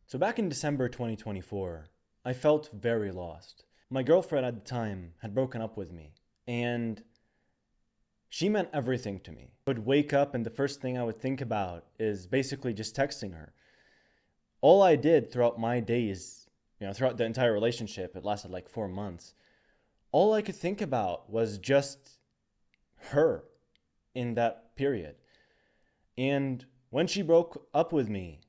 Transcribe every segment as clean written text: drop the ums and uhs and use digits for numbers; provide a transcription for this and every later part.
So back in December 2024, I felt very lost. My girlfriend at the time had broken up with me, and she meant everything to me. I would wake up and the first thing I would think about is basically just texting her. All I did throughout my days, throughout the entire relationship, it lasted like 4 months, all I could think about was just her in that period. And when she broke up with me,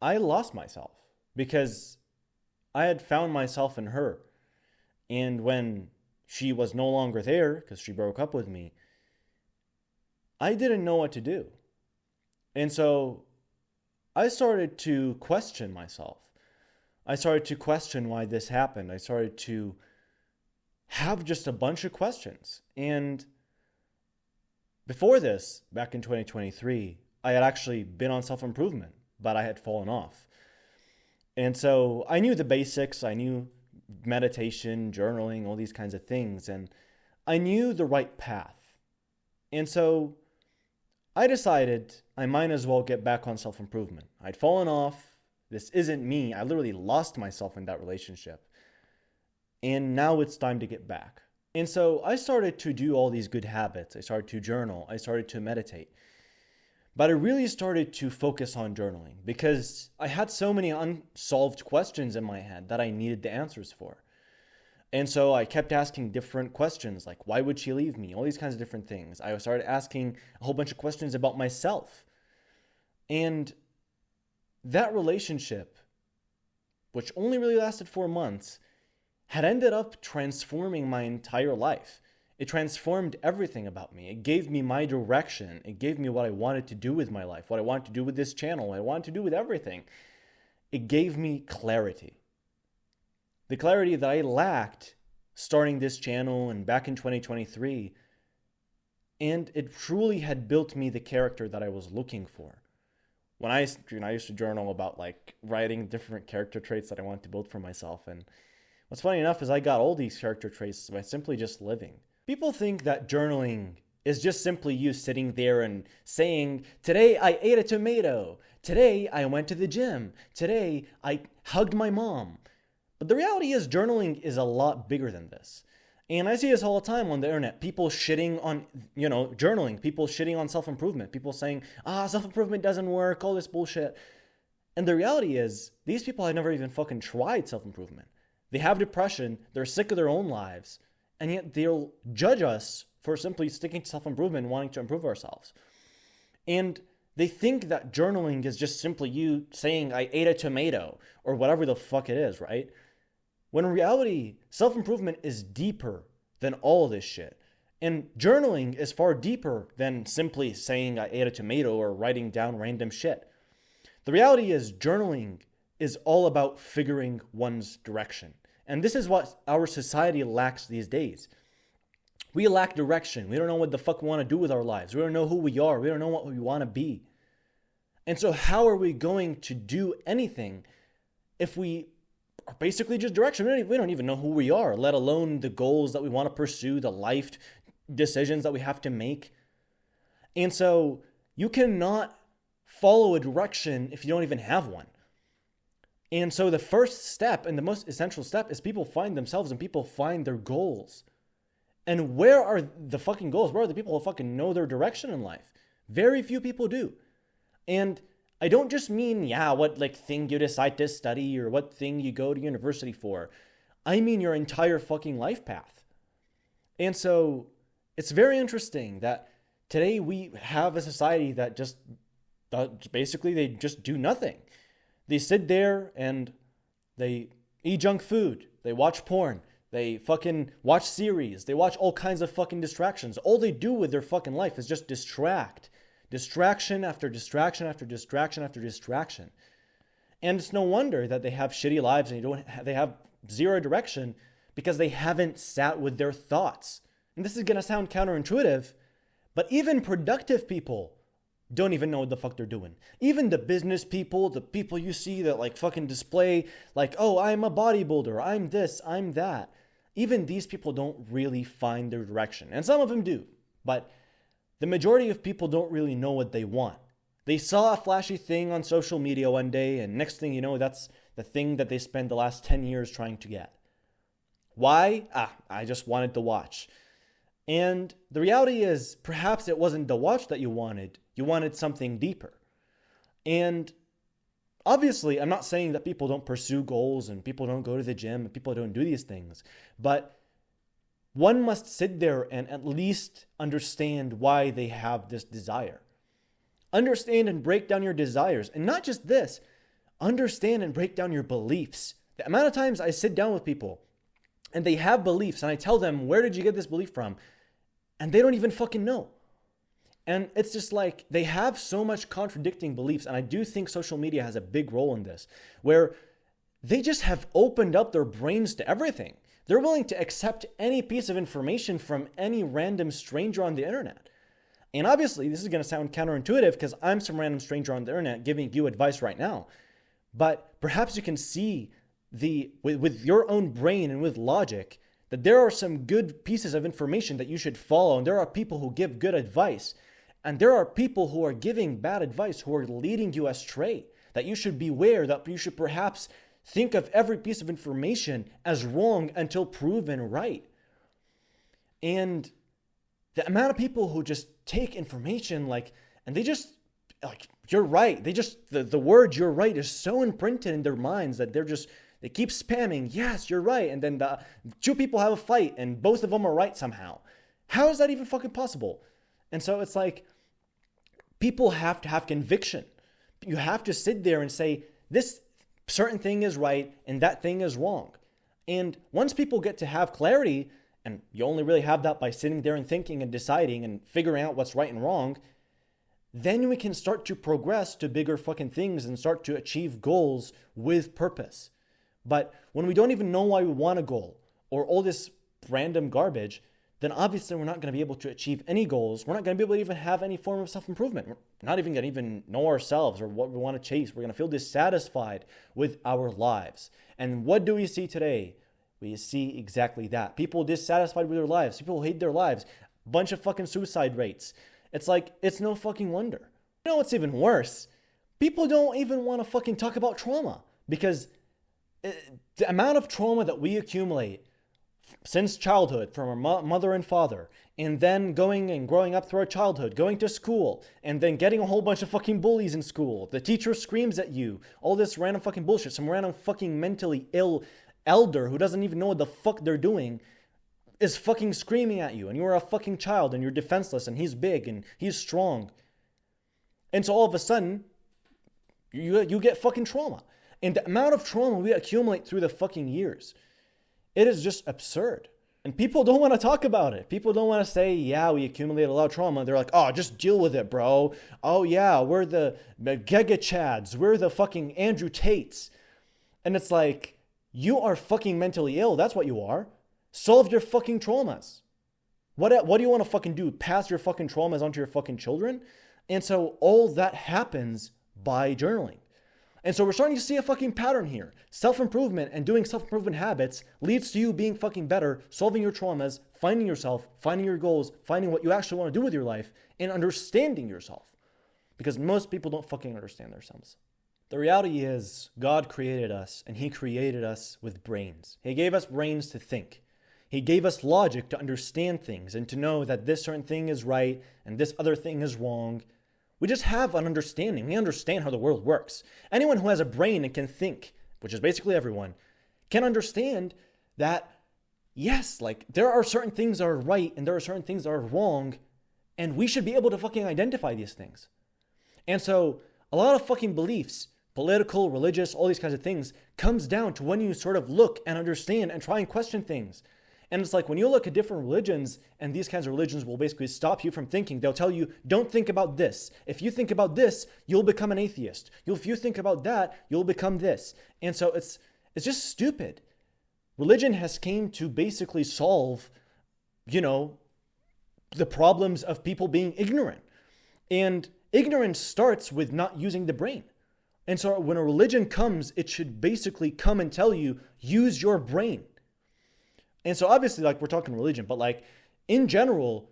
I lost myself because I had found myself in her. And when she was no longer there because she broke up with me, I didn't know what to do. And so I started to question myself. I started to question why this happened. I started to have just a bunch of questions. And before this, back in 2023, I had actually been on self-improvement, but I had fallen off. And so I knew the basics. I knew meditation, journaling, all these kinds of things. And I knew the right path. And so I decided I might as well get back on self-improvement. I'd fallen off. This isn't me. I literally lost myself in that relationship. And now it's time to get back. And so I started to do all these good habits. I started to journal. I started to meditate. But I really started to focus on journaling because I had so many unsolved questions in my head that I needed the answers for. And so I kept asking different questions like, why would she leave me? All these kinds of different things. I started asking a whole bunch of questions about myself. And that relationship, which only really lasted 4 months, had ended up transforming my entire life. It transformed everything about me. It gave me my direction. It gave me what I wanted to do with my life, what I wanted to do with this channel, what I wanted to do with everything. It gave me clarity. The clarity that I lacked starting this channel and back in 2023. And it truly had built me the character that I was looking for. When I used to journal about like writing different character traits that I wanted to build for myself. And what's funny enough is I got all these character traits by simply just living. People think that journaling is just simply you sitting there and saying, today I ate a tomato. Today I went to the gym. Today I hugged my mom. But the reality is journaling is a lot bigger than this. And I see this all the time on the internet. People shitting on, journaling. People shitting on self-improvement. People saying, self-improvement doesn't work, all this bullshit. And the reality is these people have never even fucking tried self-improvement. They have depression. They're sick of their own lives. And yet they'll judge us for simply sticking to self-improvement and wanting to improve ourselves. And they think that journaling is just simply you saying, I ate a tomato, or whatever the fuck it is, right? When in reality, self-improvement is deeper than all this shit. And journaling is far deeper than simply saying, I ate a tomato, or writing down random shit. The reality is journaling is all about figuring one's direction. And this is what our society lacks these days. We lack direction. We don't know what the fuck we want to do with our lives. We don't know who we are. We don't know what we want to be. And so how are we going to do anything if we are basically just direction? We don't even know who we are, let alone the goals that we want to pursue, the life decisions that we have to make. And so you cannot follow a direction if you don't even have one. And so the first step and the most essential step is people find themselves and people find their goals. And where are the fucking goals? Where are the people who fucking know their direction in life? Very few people do. And I don't just mean, what thing you decide to study or what thing you go to university for. I mean your entire fucking life path. And so it's very interesting that today we have a society that just basically they just do nothing. They sit there and they eat junk food. They watch porn. They fucking watch series. They watch all kinds of fucking distractions. All they do with their fucking life is just distract. Distraction after distraction after distraction after distraction. And it's no wonder that they have shitty lives and they have zero direction because they haven't sat with their thoughts. And this is going to sound counterintuitive, but even productive people don't even know what the fuck they're doing. Even the business people, the people you see that fucking display I'm a bodybuilder, I'm this, I'm that. Even these people don't really find their direction. And some of them do, but the majority of people don't really know what they want. They saw a flashy thing on social media one day, and next thing you know, that's the thing that they spent the last 10 years trying to get. Why? I just wanted to watch. And the reality is, perhaps it wasn't the watch that you wanted. You wanted something deeper. And obviously, I'm not saying that people don't pursue goals and people don't go to the gym and people don't do these things. But one must sit there and at least understand why they have this desire. Understand and break down your desires. And not just this, understand and break down your beliefs. The amount of times I sit down with people and they have beliefs and I tell them, where did you get this belief from? And they don't even fucking know. And it's just like they have so much contradicting beliefs. And I do think social media has a big role in this, where they just have opened up their brains to everything. They're willing to accept any piece of information from any random stranger on the internet. And obviously, this is going to sound counterintuitive because I'm some random stranger on the internet giving you advice right now. But perhaps you can see with your own brain and with logic that there are some good pieces of information that you should follow. And there are people who give good advice. And there are people who are giving bad advice, who are leading you astray, that you should beware, that you should perhaps think of every piece of information as wrong until proven right. And the amount of people who just take information and they just, you're right. They just, the word you're right is so imprinted in their minds that they keep spamming, yes, you're right. And then the two people have a fight and both of them are right somehow. How is that even fucking possible? And so it's like, people have to have conviction. You have to sit there and say, this certain thing is right and that thing is wrong. And once people get to have clarity, and you only really have that by sitting there and thinking and deciding and figuring out what's right and wrong, then we can start to progress to bigger fucking things and start to achieve goals with purpose. But when we don't even know why we want a goal or all this random garbage, then obviously we're not going to be able to achieve any goals. We're not going to be able to even have any form of self-improvement. We're not even going to even know ourselves or what we want to chase. We're going to feel dissatisfied with our lives. And what do we see today? We see exactly that. People dissatisfied with their lives. People hate their lives. Bunch of fucking suicide rates. It's like, it's no fucking wonder. You know what's even worse? People don't even want to fucking talk about trauma, because the amount of trauma that we accumulate since childhood from our mother and father, and then going and growing up through our childhood, going to school, and then getting a whole bunch of fucking bullies in school. The teacher screams at you. All this random fucking bullshit. Some random fucking mentally ill elder who doesn't even know what the fuck they're doing is fucking screaming at you. And you're a fucking child and you're defenseless and he's big and he's strong. And so all of a sudden, you get fucking trauma. And the amount of trauma we accumulate through the fucking years, it is just absurd. And people don't want to talk about it. People don't want to say, yeah, we accumulate a lot of trauma. They're like, oh, just deal with it, bro. Oh, yeah, we're the Giga Chads. We're the fucking Andrew Tates. And it's like, you are fucking mentally ill. That's what you are. Solve your fucking traumas. What do you want to fucking do? Pass your fucking traumas onto your fucking children? And so all that happens by journaling. And so we're starting to see a fucking pattern here. Self-improvement and doing self-improvement habits leads to you being fucking better, solving your traumas, finding yourself, finding your goals, finding what you actually want to do with your life, and understanding yourself. Because most people don't fucking understand themselves. The reality is, God created us, and He created us with brains. He gave us brains to think. He gave us logic to understand things and to know that this certain thing is right and this other thing is wrong. We just have an understanding. We understand how the world works. Anyone who has a brain and can think, which is basically everyone, can understand that, yes, there are certain things that are right and there are certain things that are wrong, and we should be able to fucking identify these things. And so a lot of fucking beliefs, political, religious, all these kinds of things, comes down to when you sort of look and understand and try and question things. And it's like when you look at different religions, and these kinds of religions will basically stop you from thinking. They'll tell you, don't think about this. If you think about this, you'll become an atheist. If you think about that, you'll become this. And so it's just stupid. Religion has came to basically solve, the problems of people being ignorant. And ignorance starts with not using the brain. And so when a religion comes, it should basically come and tell you, use your brain. And so obviously, we're talking religion, but in general,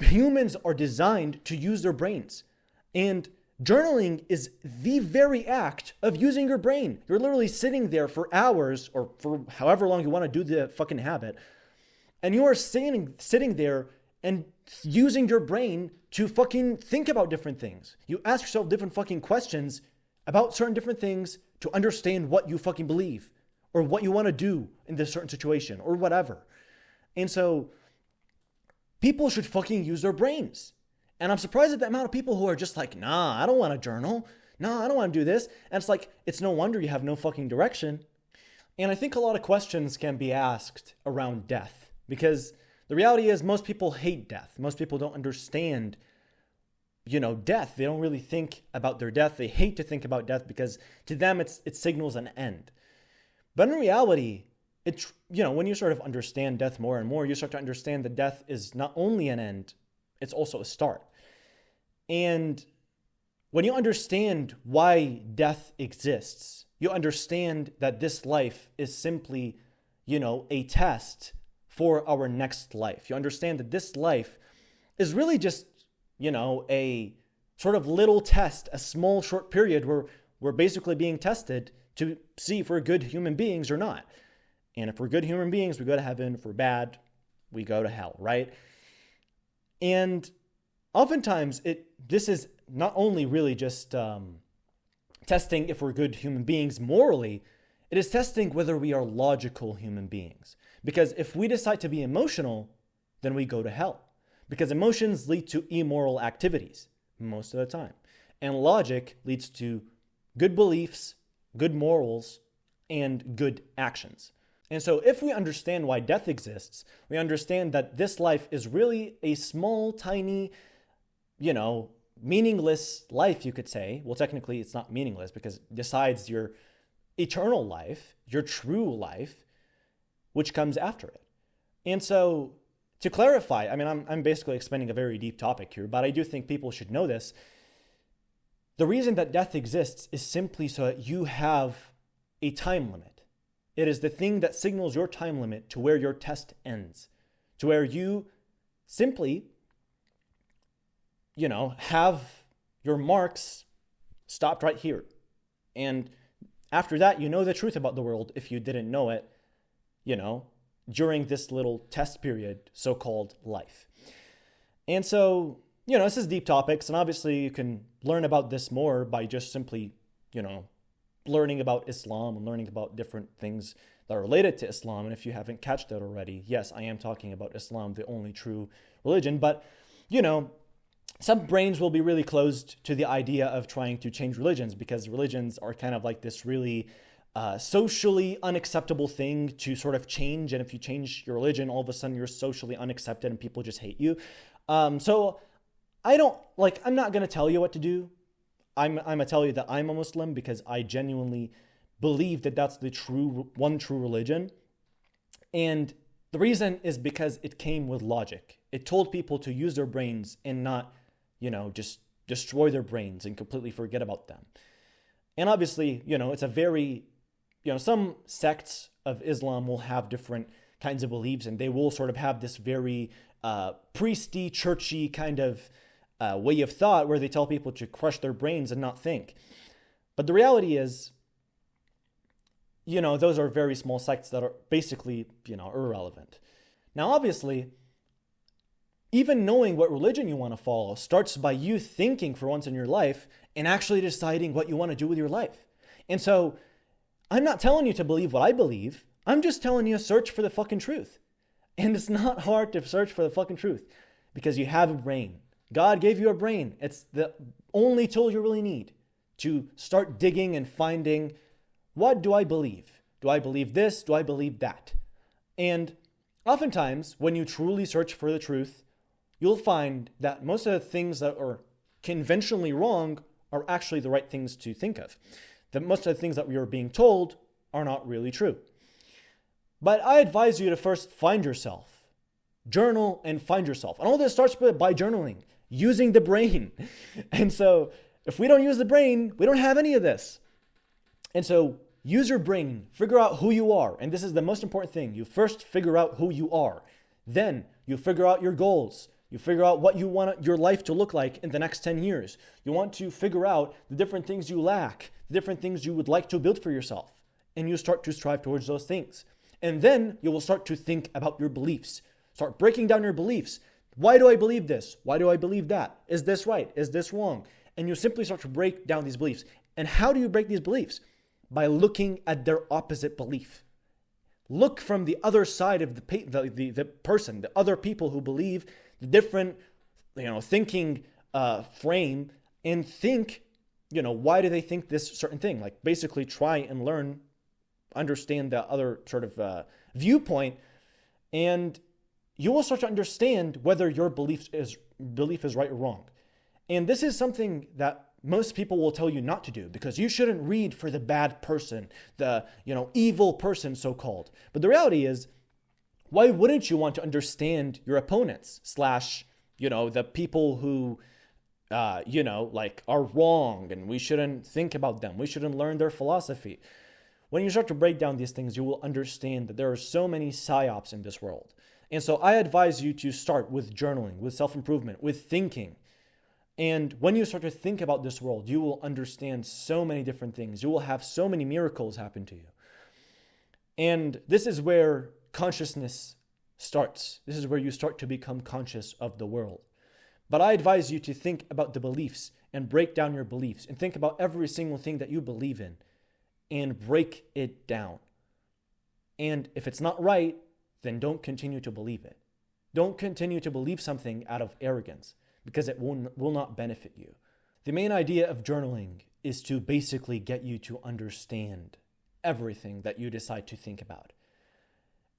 humans are designed to use their brains. And journaling is the very act of using your brain. You're literally sitting there for hours or for however long you want to do the fucking habit. And you are sitting there and using your brain to fucking think about different things. You ask yourself different fucking questions about certain different things to understand what you fucking believe or what you want to do in this certain situation or whatever. And so people should fucking use their brains. And I'm surprised at the amount of people who are just like, nah, I don't want to journal. Nah, I don't want to do this. And it's like, it's no wonder you have no fucking direction. And I think a lot of questions can be asked around death because the reality is most people hate death. Most people don't understand, death. They don't really think about their death. They hate to think about death because to them it signals an end. But in reality, it's, when you sort of understand death more and more, you start to understand that death is not only an end, it's also a start. And when you understand why death exists, you understand that this life is simply, a test for our next life. You understand that this life is really just, a sort of little test, a small short period where we're basically being tested to see if we're good human beings or not. And if we're good human beings, we go to heaven. If we're bad, we go to hell, right? And oftentimes, this is not only really just testing if we're good human beings morally, it is testing whether we are logical human beings. Because if we decide to be emotional, then we go to hell. Because emotions lead to immoral activities most of the time. And logic leads to good beliefs, good morals, and good actions. And so if we understand why death exists, we understand that this life is really a small, tiny, meaningless life, you could say. Well, technically it's not meaningless because besides your eternal life, your true life, which comes after it. And so to clarify, I'm basically explaining a very deep topic here, but I do think people should know this. The reason that death exists is simply so that you have a time limit. It is the thing that signals your time limit to where your test ends, to where you simply, have your marks stopped right here. And after that, you know the truth about the world if you didn't know it, during this little test period, so-called life. And so, this is deep topics, and obviously you can learn about this more by just simply, learning about Islam and learning about different things that are related to Islam. And if you haven't catched that already, yes, I am talking about Islam, the only true religion. But, some brains will be really closed to the idea of trying to change religions because religions are kind of like this really socially unacceptable thing to sort of change. And if you change your religion, all of a sudden you're socially unaccepted and people just hate you. So I'm not going to tell you what to do. I'm going to tell you that I'm a Muslim because I genuinely believe that that's the one true religion. And the reason is because it came with logic. It told people to use their brains and not, just destroy their brains and completely forget about them. And obviously, it's a very, some sects of Islam will have different kinds of beliefs and they will sort of have this very priesty, churchy kind of way of thought where they tell people to crush their brains and not think. But the reality is, those are very small sects that are basically, irrelevant. Now, obviously, even knowing what religion you want to follow starts by you thinking for once in your life and actually deciding what you want to do with your life. And so I'm not telling you to believe what I believe. I'm just telling you to search for the fucking truth. And it's not hard to search for the fucking truth because you have a brain. God gave you a brain. It's the only tool you really need to start digging and finding, what do I believe? Do I believe this? Do I believe that? And oftentimes, when you truly search for the truth, you'll find that most of the things that are conventionally wrong are actually the right things to think of. That most of the things that we are being told are not really true. But I advise you to first find yourself. Journal and find yourself. And all this starts by journaling, using the brain. And so if we don't use the brain, we don't have any of this. And so use your brain, figure out who you are. And this is the most important thing. You first figure out who you are. Then you figure out your goals. You figure out what you want your life to look like in the next 10 years. You want to figure out the different things you lack, the different things you would like to build for yourself. And you start to strive towards those things. And then you will start to think about your beliefs. Start breaking down your beliefs. Why do I believe this? Why do I believe that? Is this right? Is this wrong? And you simply start to break down these beliefs. And how do you break these beliefs? By looking at their opposite belief. Look from the other side of the person, the other people who believe the different, thinking frame, and think, why do they think this certain thing? Like basically try and learn, understand the other sort of viewpoint, and you will start to understand whether your belief is right or wrong. And this is something that most people will tell you not to do, because you shouldn't read for the bad person, the evil person, so-called. But the reality is, why wouldn't you want to understand your opponents / the people who are wrong, and we shouldn't think about them. We shouldn't learn their philosophy. When you start to break down these things, you will understand that there are so many psyops in this world. And so I advise you to start with journaling, with self-improvement, with thinking. And when you start to think about this world, you will understand so many different things. You will have so many miracles happen to you. And this is where consciousness starts. This is where you start to become conscious of the world. But I advise you to think about the beliefs and break down your beliefs and think about every single thing that you believe in and break it down. And if it's not right, then don't continue to believe it. Don't continue to believe something out of arrogance, because it will not benefit you. The main idea of journaling is to basically get you to understand everything that you decide to think about.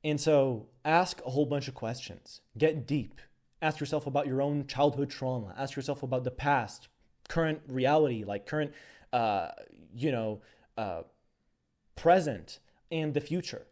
And so ask a whole bunch of questions. Get deep. Ask yourself about your own childhood trauma. Ask yourself about the past, current reality, like current, present, and the future.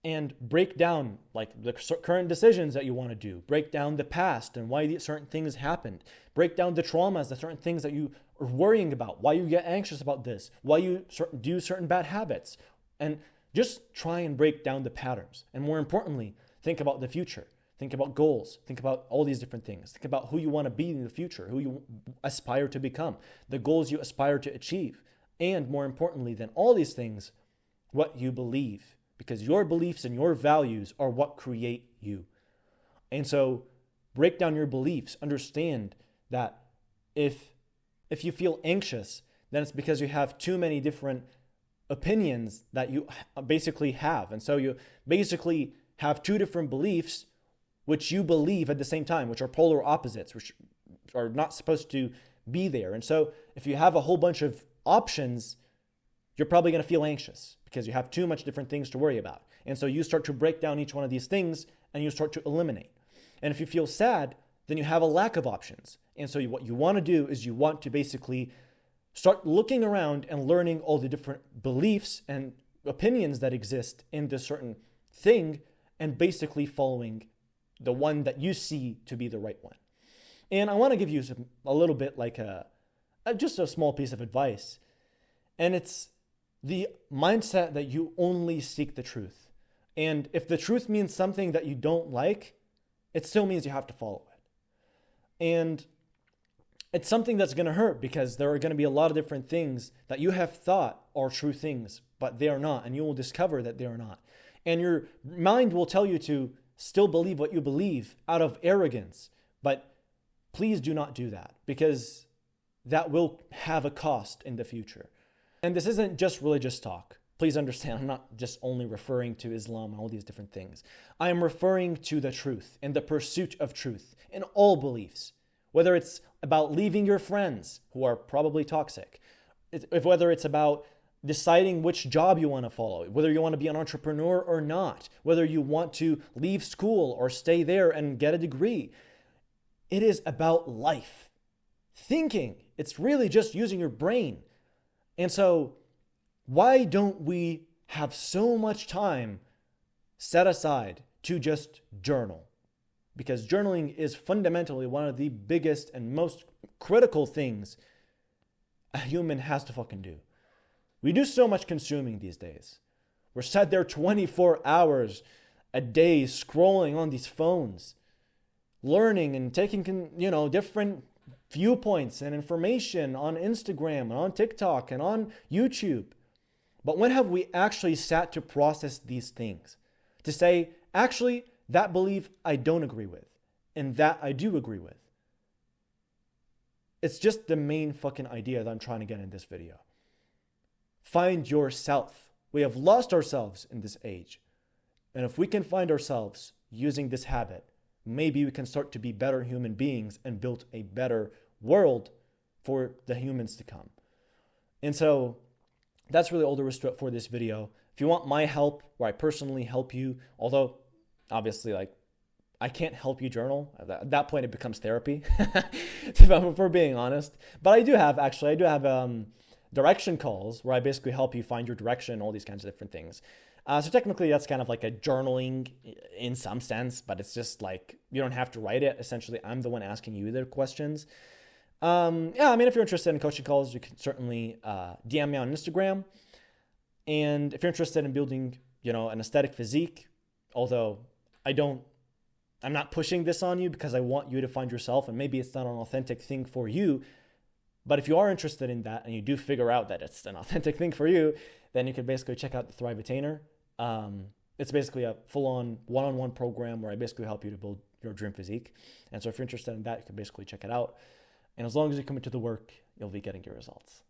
And break down like the current decisions that you want to do. Break down the past and why certain things happened. Break down the traumas, the certain things that you are worrying about, why you get anxious about this, why you do certain bad habits. And just try and break down the patterns. And more importantly, think about the future. Think about goals. Think about all these different things. Think about who you want to be in the future, who you aspire to become, the goals you aspire to achieve. And more importantly than all these things, what you believe. Because your beliefs and your values are what create you. And so break down your beliefs. Understand that if you feel anxious, then it's because you have too many different opinions that you basically have. And so you basically have two different beliefs which you believe at the same time, which are polar opposites, which are not supposed to be there. And so if you have a whole bunch of options, you're probably going to feel anxious because you have too much different things to worry about. And so you start to break down each one of these things and you start to eliminate. And if you feel sad, then you have a lack of options. And so what you want to do is you want to basically start looking around and learning all the different beliefs and opinions that exist in this certain thing and basically following the one that you see to be the right one. And I want to give you a little bit like just a small piece of advice. And it's the mindset that you only seek the truth. And if the truth means something that you don't like, it still means you have to follow it. And it's something that's going to hurt because there are going to be a lot of different things that you have thought are true things, but they are not. And you will discover that they are not. And your mind will tell you to still believe what you believe out of arrogance. But please do not do that, because that will have a cost in the future. And this isn't just religious talk. Please understand, I'm not just only referring to Islam and all these different things. I am referring to the truth and the pursuit of truth in all beliefs. Whether it's about leaving your friends who are probably toxic, whether it's about deciding which job you want to follow, whether you want to be an entrepreneur or not, whether you want to leave school or stay there and get a degree. It is about life. Thinking. It's really just using your brain. And so, why don't we have so much time set aside to just journal? Because journaling is fundamentally one of the biggest and most critical things a human has to fucking do. We do so much consuming these days. We're sat there 24 hours a day scrolling on these phones. learning and taking, different viewpoints and information on Instagram and on TikTok and on YouTube. But when have we actually sat to process these things? To say, actually, that belief I don't agree with, and that I do agree with. It's just the main fucking idea that I'm trying to get in this video. Find yourself. We have lost ourselves in this age. And if we can find ourselves using this habit, maybe we can start to be better human beings and build a better world for the humans to come. And so that's really all there is to it for this video. If you want my help, where I personally help you, although obviously I can't help you journal. At that point, it becomes therapy, if we're being honest. But I do have direction calls where I basically help you find your direction, all these kinds of different things. So technically, that's kind of like a journaling in some sense, but it's just like you don't have to write it. Essentially, I'm the one asking you the questions. If you're interested in coaching calls, you can certainly DM me on Instagram. And if you're interested in building, an aesthetic physique, although I'm not pushing this on you because I want you to find yourself, and maybe it's not an authentic thing for you. But if you are interested in that and you do figure out that it's an authentic thing for you, then you can basically check out the Thrive Attainer. It's basically a full-on one-on-one program where I basically help you to build your dream physique. And so if you're interested in that, you can basically check it out. And as long as you commit to the work, you'll be getting your results.